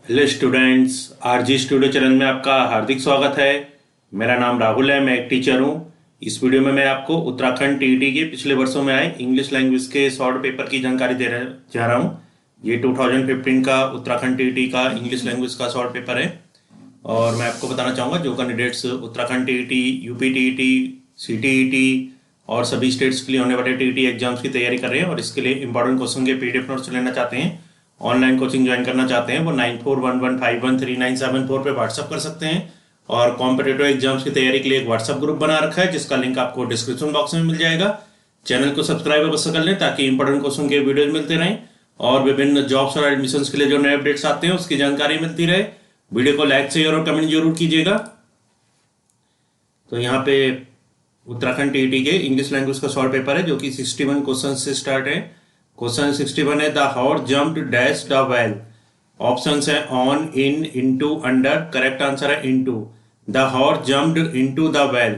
Hello students, R G studio channel में आपका हार्दिक स्वागत है। मेरा नाम राहुल है, मैं एक टीचर हूँ। इस वीडियो में मैं आपको उत्तराखंड टीईटी के पिछले वर्षों में आए इंग्लिश लैंग्वेज के शॉर्ट पेपर की जानकारी दे रहा जा रहा हूँ। ये 2015 का उत्तराखंड टीईटी का इंग्लिश लैंग्वेज का शॉर्ट पेपर है और मैं आपको बताना चाहूँगा जो candidates Uttarakhand TET, UP TET, CTET और सभी स्टेट्स के लिए होने वाले टीईटी एग्जाम्स की तैयारी कर रहे हैं और इसके लिए इंपॉर्टेंट क्वेश्चन के पीडीएफ नोट्स लेना चाहते हैं, ऑनलाइन कोचिंग ज्वाइन करना चाहते हैं, वो 9411513974 पे व्हाट्सअप कर सकते हैं। और कॉम्पिटिटिव एग्जाम्स की तैयारी के लिए एक व्हाट्सअप ग्रुप बना रखा है जिसका लिंक आपको डिस्क्रिप्शन बॉक्स में मिल जाएगा। चैनल को सब्सक्राइब अवश्य कर लें ताकि इंपॉर्टेंट क्वेश्चन के वीडियोज मिलते रहें और विभिन्न जॉब्स और एडमिशंस के लिए जो नए अपडेट्स आते हैं उसकी जानकारी मिलती रहे। वीडियो को लाइक, शेयर और कमेंट जरूर कीजिएगा। तो यहाँ पे उत्तराखंड टीईटी के इंग्लिश लैंग्वेज का शॉर्ट पेपर है जो कि 61 क्वेश्चन से स्टार्ट है। क्वेश्चन 61 है, the horse jumped dash the well. Options है on, in, into, under. Correct answer है into. The horse jumped into the well.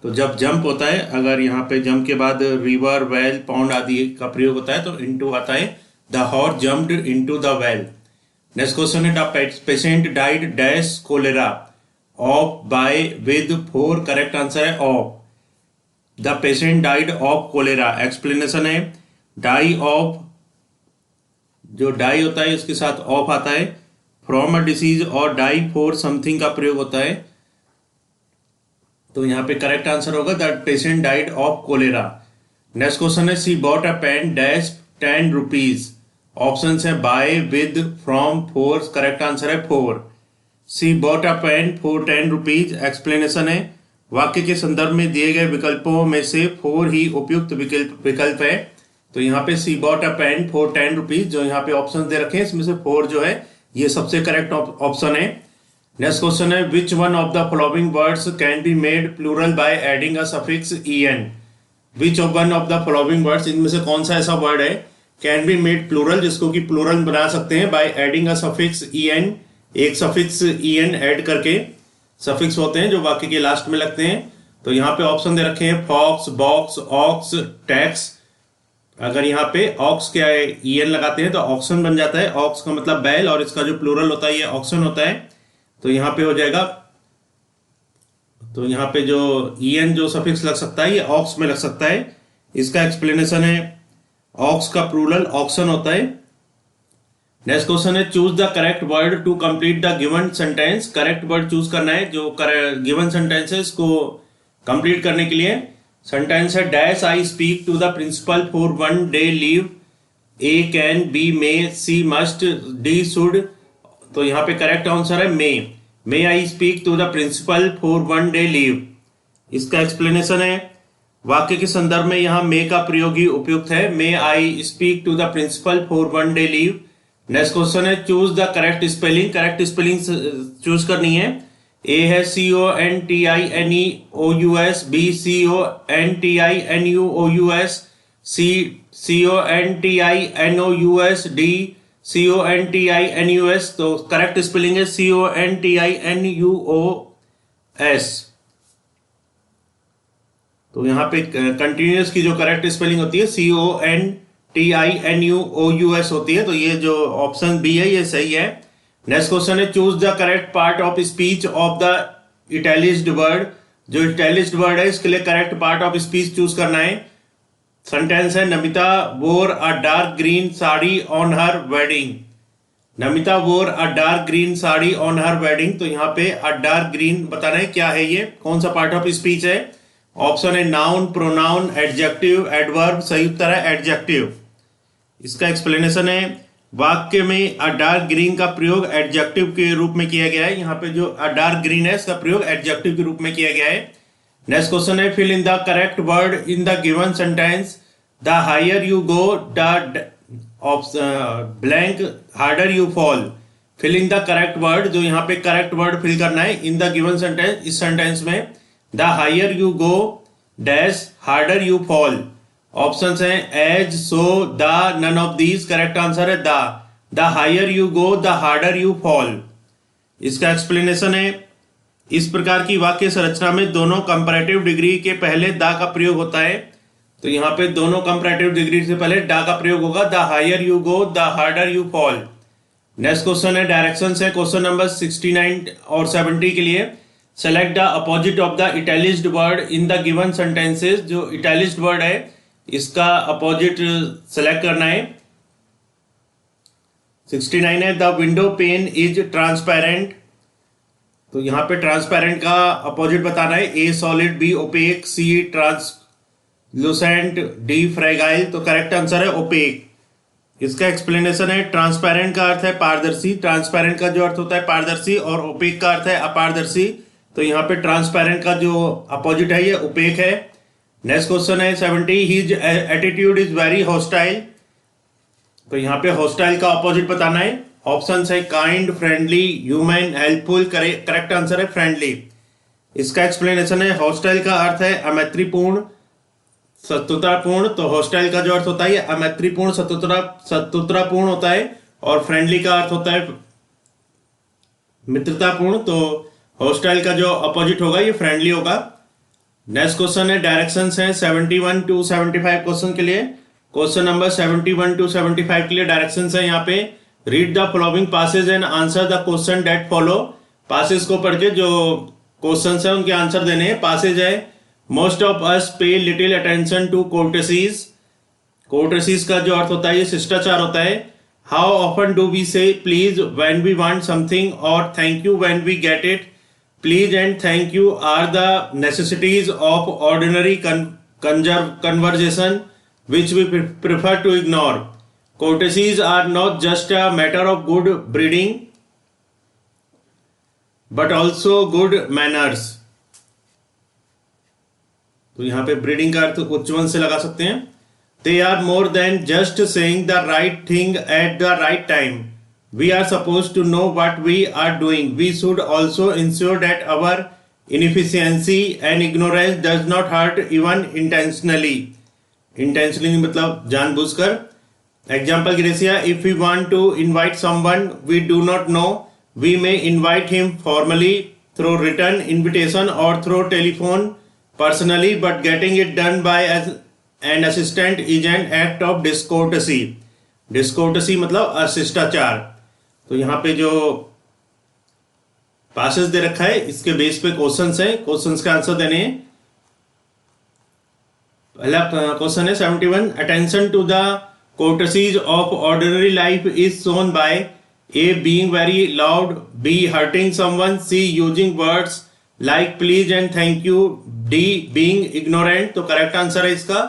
तो जब जंप होता है, अगर यहाँ पे जंप के बाद रिवर, वेल, पॉन्ड आदि का प्रयोग होता है तो इनटू आता है। The horse jumped into the well. Next question है, the patient died dash cholera of by with for. Correct answer है of. The patient died of cholera. Explanation है, डाई ऑफ, जो डाई होता है उसके साथ ऑफ आता है, फ्रॉम अ डिसीज और डाई फॉर समथिंग का प्रयोग होता है। तो यहाँ पे करेक्ट आंसर होगा that patient died of cholera. Next question है, सी bought a pen dash 10 rupees. Option है by, with, from, for. Correct answer है for. She bought a pen for 10 rupees. Explanation है, वाक्य के संदर्भ में दिए गए विकल्पों में से फोर ही उपयुक्त विकल्प है। तो यहाँ पे she bought a pen for 10 rupees, जो यहाँ पे ऑप्शन दे रखे हैं इसमें से फोर जो है ये सबसे करेक्ट ऑप्शन है। नेक्स्ट क्वेश्चन है, which one of the following words can be made plural by adding a suffix en। Which of one of the following words, इनमें से कौन सा ऐसा वर्ड है कैन बी मेड प्लूरल, जिसको कि प्लूरल बना सकते हैं bye adding a suffix en। एक सफिक्स en ऐड करके, सफिक्स होते हैं जो वाक्य के लास्ट में लगते हैं। तो यहाँ पे ऑप्शन दे रखे हैं फॉक्स, बॉक्स, ऑक्स, टैक्स। अगर यहाँ पे ऑक्स क्या है, ईएन लगाते हैं तो ऑक्सन बन जाता है। ऑक्स का मतलब बैल और इसका जो प्लूरल होता है ये ऑक्सन होता है। तो यहाँ पे हो जाएगा, तो यहाँ पे जो ईएन जो सफिक्स लग सकता है ये ऑक्स में लग सकता है। इसका एक्सप्लेनेशन है, ऑक्स का प्लूरल ऑक्सन होता है। नेक्स्ट क्वेश्चन है, choose the correct word to complete the given sentence. Correct word choose करना है जो गिवन सेंटेंस है इसको कंप्लीट करने के लिए। सेंटेंस है, dash I speak to the principal for 1 day leave. A can, B may, C must, D should. तो यहाँ पे करेक्ट आंसर है may I speak to the principal for 1 day leave. इसका एक्सप्लेनेशन है, वाक्य के संदर्भ में यहाँ मे का प्रयोग ही उपयुक्त है। May I speak to the principal for 1 day leave. Next question है, choose the correct spelling. Correct spelling choose करनी है। ए है CONTINEOUS, B CONTINUOUS, C CONTINOUS, D CONTINUS। तो करेक्ट स्पेलिंग है CONTINUOS। तो यहाँ पे कंटिन्यूअस की जो करेक्ट स्पेलिंग होती है CONTINUOUS होती है। तो ये जो ऑप्शन बी है ये सही है। नेक्स्ट क्वेश्चन है, choose the correct part of speech of the italicised word. जो इटैलिक्ड वर्ड है इसके लिए correct part of speech choose करना है। सेंटेंस है, Namita wore a dark green sari on her wedding. Namita wore a dark green sari on her wedding. तो यहाँ पे अ डार्क ग्रीन बताना है क्या है, ये कौन सा पार्ट ऑफ स्पीच है। ऑप्शन है नाउन, प्रोनाउन, एडजेक्टिव, एडवर्ब। सही उत्तर है एडजेक्टिव। इसका एक्सप्लेनेशन है, वाक्य में अ डार्क ग्रीन का प्रयोग एडजेक्टिव के रूप में किया गया है। यहाँ पे जो अ डार्क ग्रीन है इसका प्रयोग एडजेक्टिव के रूप में किया गया है। नेक्स्ट क्वेश्चन है, fill in the correct word in the given sentence. The higher you go the blank harder you fall. Fill in the correct word, जो यहाँ पे करेक्ट वर्ड फिल करना है इन द गिवन सेंटेंस। इस sentence में the higher you go dash harder you fall. Options हैं as, so, the, none of these. Correct answer है the higher you go the harder you fall. इसका explanation है, इस प्रकार की वाक्य संरचना में दोनों कंपैरेटिव डिग्री के पहले द का प्रयोग होता है। तो यहाँ पे दोनों कंपैरेटिव डिग्री से पहले द का प्रयोग होगा। The higher you go the harder you fall. Next question है डायरेक्शन है क्वेश्चन नंबर 69 और 70 के लिए। Select the opposite of the italicised word in the given sentences. जो इटैलिक्ड वर्ड है इसका अपोजिट सेलेक्ट करना है। 69 है the window pane is transparent. तो यहाँ पे ट्रांसपेरेंट का अपोजिट बताना है। A solid, B opaque, C translucent, D fragile. तो करेक्ट आंसर है ओपेक। इसका एक्सप्लेनेशन है ट्रांसपेरेंट का अर्थ है पारदर्शी। ट्रांसपेरेंट का जो अर्थ होता है पारदर्शी और ओपेक का अर्थ है अपारदर्शी। तो यहाँ पे ट्रांसपेरेंट का जो अपोजिट है ये ओपेक है। नेक्स्ट क्वेश्चन है 70 his attitude is very hostile. तो यहाँ पे हॉस्टाइल का अपोजिट बताना है। ऑप्शन है kind, friendly, human, helpful. Correct answer है फ्रेंडली। इसका एक्सप्लेनेशन है हॉस्टाइल का अर्थ है अमैत्रीपूर्ण, शत्रुतापूर्ण। तो हॉस्टाइल का जो अर्थ होता है अमैत्रीपूर्ण, शत्रुतापूर्ण होता है। और फ्रेंडली का अर्थ होता है मित्रतापूर्ण। तो हॉस्टाइल का जो अपोजिट होगा ये फ्रेंडली होगा। नेक्स्ट क्वेश्चन है डायरेक्शंस हैं 71 to 75 क्वेश्चन के लिए। क्वेश्चन नंबर 71 to 75 के लिए डायरेक्शंस है यहाँ पे। Read the following passage and answer the question that follow. Passage को पढ़ के जो क्वेश्चन है उनके आंसर देने हैं। पासेज है most of us pay little attention to courtesies. Courtesies का जो अर्थ होता है ये शिष्टाचार होता है। How often do we say please when we want something और thank you when we get it. Please and thank you are the necessities of ordinary conversation which we prefer to ignore. Courtesies are not just a matter of good breeding but also good manners. तो यहाँ पे breeding का अर्थ उच्चवंश से लगा सकते हैं। They are more than just saying the right thing at the right time. We are supposed to know what we are doing. We should also ensure that our inefficiency and ignorance does not hurt even intentionally. Intentionally मतलब जानबूझकर। Example ग्रेसिया, if we want to invite someone we do not know we may invite him formally through written invitation or through telephone personally but getting it done by an assistant is an act of discourtesy. Discourtesy मतलब अशिष्टाचार। तो यहाँ पे जो Passage दे रखा है इसके base पे क्वेश्चंस है। क्वेश्चंस का आंसर देने हैं। पहला क्वेश्चन है 71 attention to the courtesies of ordinary life is shown by A being very loud, B hurting someone, C using words like please and thank you, D being ignorant। तो correct answer है इसका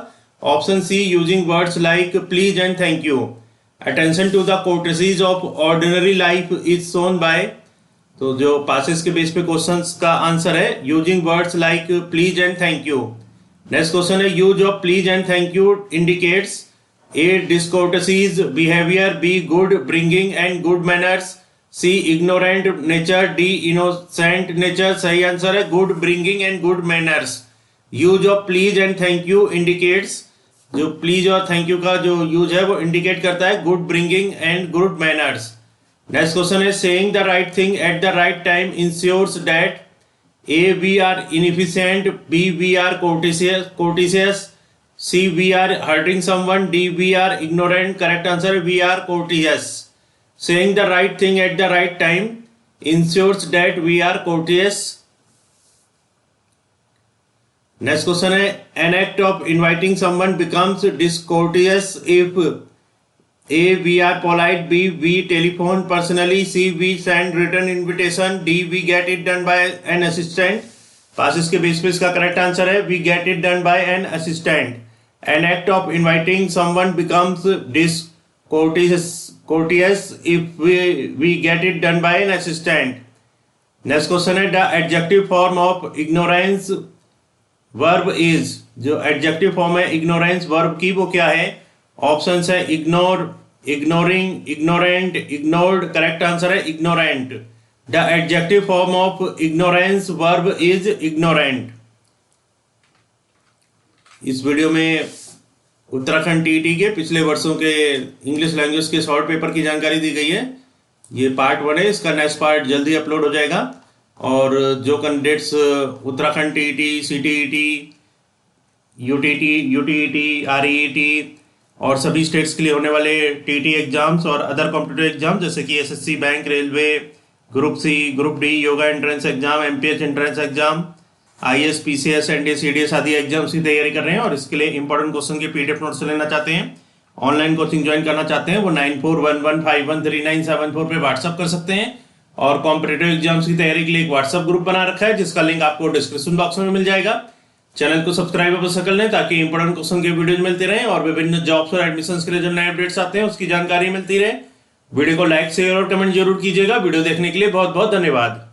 option C using words like please and thank you। attention to the courtesies of ordinary life is shown by, तो जो passes के base पे questions का answer है using words like please and thank you। Next question है use of please and thank you indicates A discourtesies behaviour, B good bringing and good manners, C ignorant nature, D innocent nature. सही answer है good bringing and good manners. Use of please and thank you indicates, जो please और thank you का जो use है वो indicate करता है good bringing and good manners. Next question है saying the right thing at the right time ensures that A we are inefficient, B we are courteous, C we are hurting someone, D we are ignorant। Correct answer we are courteous। Saying the right thing at the right time ensures that we are courteous। Next question है an act of inviting someone becomes discourteous if A we are polite, B we telephone personally, C we send written invitation, D we get it done by an assistant। Passes के base पे इसका correct answer है we get it done by an assistant। An act of inviting someone becomes discourteous if we get it done by an assistant। Next question है the adjective form of ignorance verb is। जो adjective form है ignorance verb की वो क्या है? Options है ignore, ignoring, ignorant, ignored. Correct answer है ignorant. The adjective form of ignorance verb is ignorant. इस वीडियो में उत्तराखंड टीईटी के पिछले वर्षों के इंग्लिश लैंग्वेज के शॉर्ट पेपर की जानकारी दी गई है। ये पार्ट 1 है, इसका नेक्स्ट पार्ट जल्दी अपलोड हो जाएगा। और जो candidates Uttarakhand TET, CTET, UTT, UTET, REET और सभी स्टेट्स के लिए होने वाले टीटी एग्जाम्स और अदर कॉम्पिटिटिव एग्जाम जैसे कि SSC, bank, railway, group C, group D, yoga entrance exam, MPH entrance exam, IAS, PCS, NDA, CDS आदि एग्जाम्स की तैयारी कर रहे हैं और इसके लिए इंपॉर्टेंट क्वेश्चन के पीडीएफ नोट्स लेना चाहते हैं, ऑनलाइन कोचिंग ज्वाइन करना चाहते हैं, वो 9411513974 पे व्हाट्सअप कर सकते हैं। और कॉम्पिटिटिव एग्जाम्स की तैयारी के लिए एक व्हाट्सअप ग्रुप बना रखा है जिसका लिंक आपको डिस्क्रिप्शन बॉक्स में मिल जाएगा। चैनल को सब्सक्राइब अवश्य कर लें ताकि इंपॉर्टेंट क्वेश्चन के वीडियोज मिलते रहें और विभिन्न जॉब्स और एडमिशंस के लिए जो नए अपडेट्स आते हैं उसकी जानकारी मिलती रहे। वीडियो को लाइक, शेयर और कमेंट जरूर कीजिएगा। वीडियो देखने के लिए बहुत बहुत धन्यवाद।